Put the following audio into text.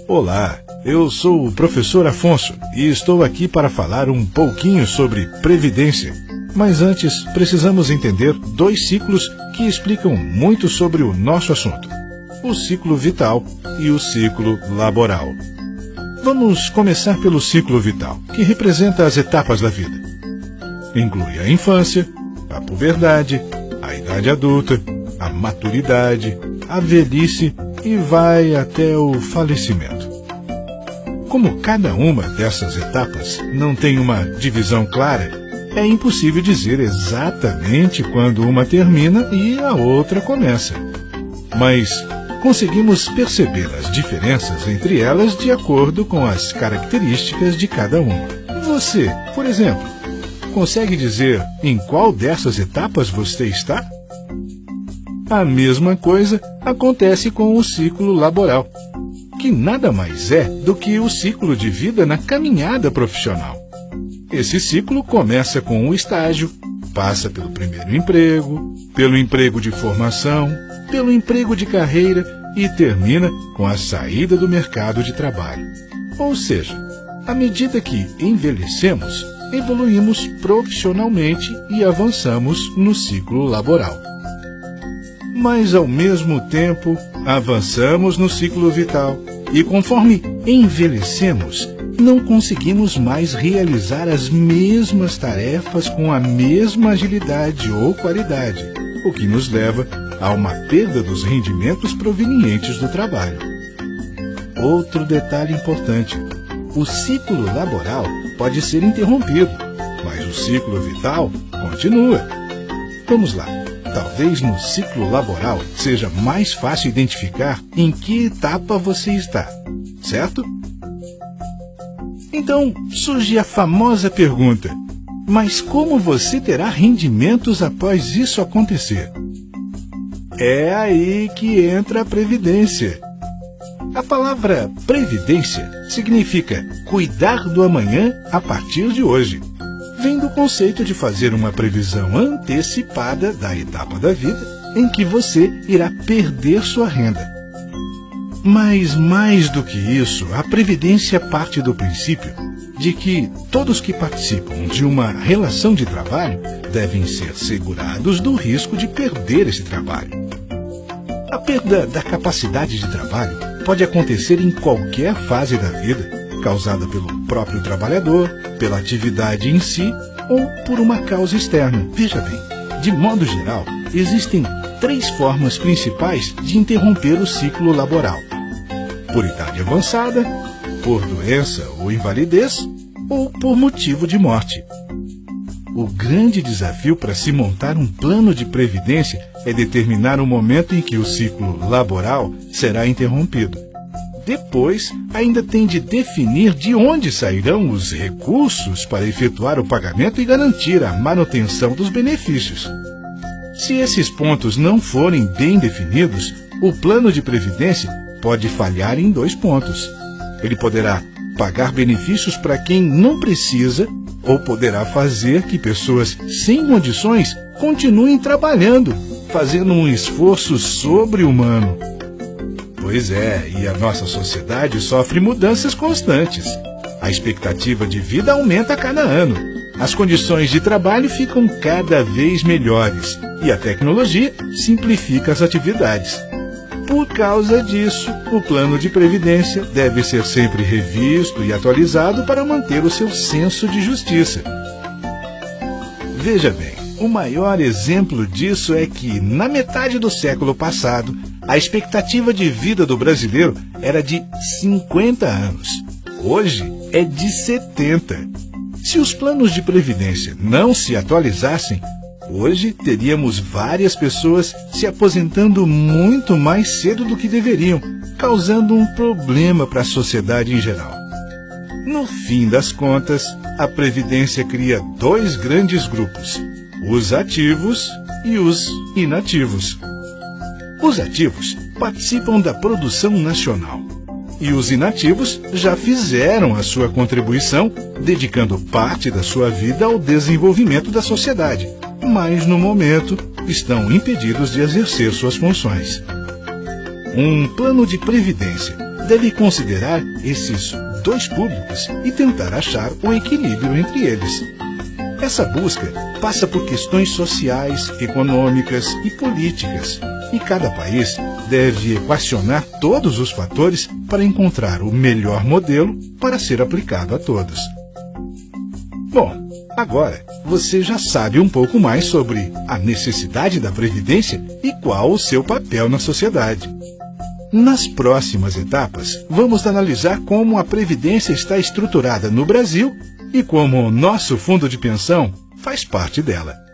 Olá, eu sou o professor Afonso e estou aqui para falar um pouquinho sobre previdência. Mas antes, precisamos entender dois ciclos que explicam muito sobre o nosso assunto: o ciclo vital e o ciclo laboral. Vamos começar pelo ciclo vital, que representa as etapas da vida. Inclui a infância, a puberdade, a idade adulta, a maturidade, a velhice e vai até o falecimento. Como cada uma dessas etapas não tem uma divisão clara, é impossível dizer exatamente quando uma termina e a outra começa. Mas conseguimos perceber as diferenças entre elas de acordo com as características de cada uma. Você, por exemplo, consegue dizer em qual dessas etapas você está? A mesma coisa acontece com o ciclo laboral, que nada mais é do que o ciclo de vida na caminhada profissional. Esse ciclo começa com o estágio, passa pelo primeiro emprego, pelo emprego de formação, pelo emprego de carreira e termina com a saída do mercado de trabalho. Ou seja, à medida que envelhecemos, evoluímos profissionalmente e avançamos no ciclo laboral. Mas, ao mesmo tempo, avançamos no ciclo vital e, conforme envelhecemos, não conseguimos mais realizar as mesmas tarefas com a mesma agilidade ou qualidade, o que nos leva a uma perda dos rendimentos provenientes do trabalho. Outro detalhe importante: o ciclo laboral pode ser interrompido, mas o ciclo vital continua. Vamos lá. Talvez no ciclo laboral seja mais fácil identificar em que etapa você está, certo? Então surge a famosa pergunta: mas como você terá rendimentos após isso acontecer? É aí que entra a previdência. A palavra previdência significa cuidar do amanhã a partir de hoje. Vem do conceito de fazer uma previsão antecipada da etapa da vida em que você irá perder sua renda. Mas mais do que isso, a previdência parte do princípio de que todos que participam de uma relação de trabalho devem ser segurados do risco de perder esse trabalho. A perda da capacidade de trabalho pode acontecer em qualquer fase da vida, causada pelo próprio trabalhador, pela atividade em si ou por uma causa externa. Veja bem, de modo geral, existem 3 formas principais de interromper o ciclo laboral: por idade avançada, por doença ou invalidez, ou por motivo de morte. O grande desafio para se montar um plano de previdência é determinar o momento em que o ciclo laboral será interrompido. Depois, ainda tem de definir de onde sairão os recursos para efetuar o pagamento e garantir a manutenção dos benefícios. Se esses pontos não forem bem definidos, o plano de previdência pode falhar em 2 pontos. Ele poderá pagar benefícios para quem não precisa ou poderá fazer que pessoas sem condições continuem trabalhando, fazendo um esforço sobre-humano. Pois é, e a nossa sociedade sofre mudanças constantes. A expectativa de vida aumenta a cada ano. As condições de trabalho ficam cada vez melhores e a tecnologia simplifica as atividades. Por causa disso, o plano de previdência deve ser sempre revisto e atualizado para manter o seu senso de justiça. Veja bem, o maior exemplo disso é que, na metade do século passado, a expectativa de vida do brasileiro era de 50 anos. Hoje é de 70. Se os planos de previdência não se atualizassem, hoje teríamos várias pessoas se aposentando muito mais cedo do que deveriam, causando um problema para a sociedade em geral. No fim das contas, a Previdência cria 2 grandes grupos: os ativos e os inativos. Os ativos participam da produção nacional e os inativos já fizeram a sua contribuição, dedicando parte da sua vida ao desenvolvimento da sociedade, mas no momento estão impedidos de exercer suas funções. Um plano de previdência deve considerar esses dois públicos e tentar achar o equilíbrio entre eles. Essa busca passa por questões sociais, econômicas e políticas, e cada país deve equacionar todos os fatores para encontrar o melhor modelo para ser aplicado a todos. Bom, agora você já sabe um pouco mais sobre a necessidade da previdência e qual o seu papel na sociedade. Nas próximas etapas, vamos analisar como a previdência está estruturada no Brasil e como o nosso fundo de pensão faz parte dela.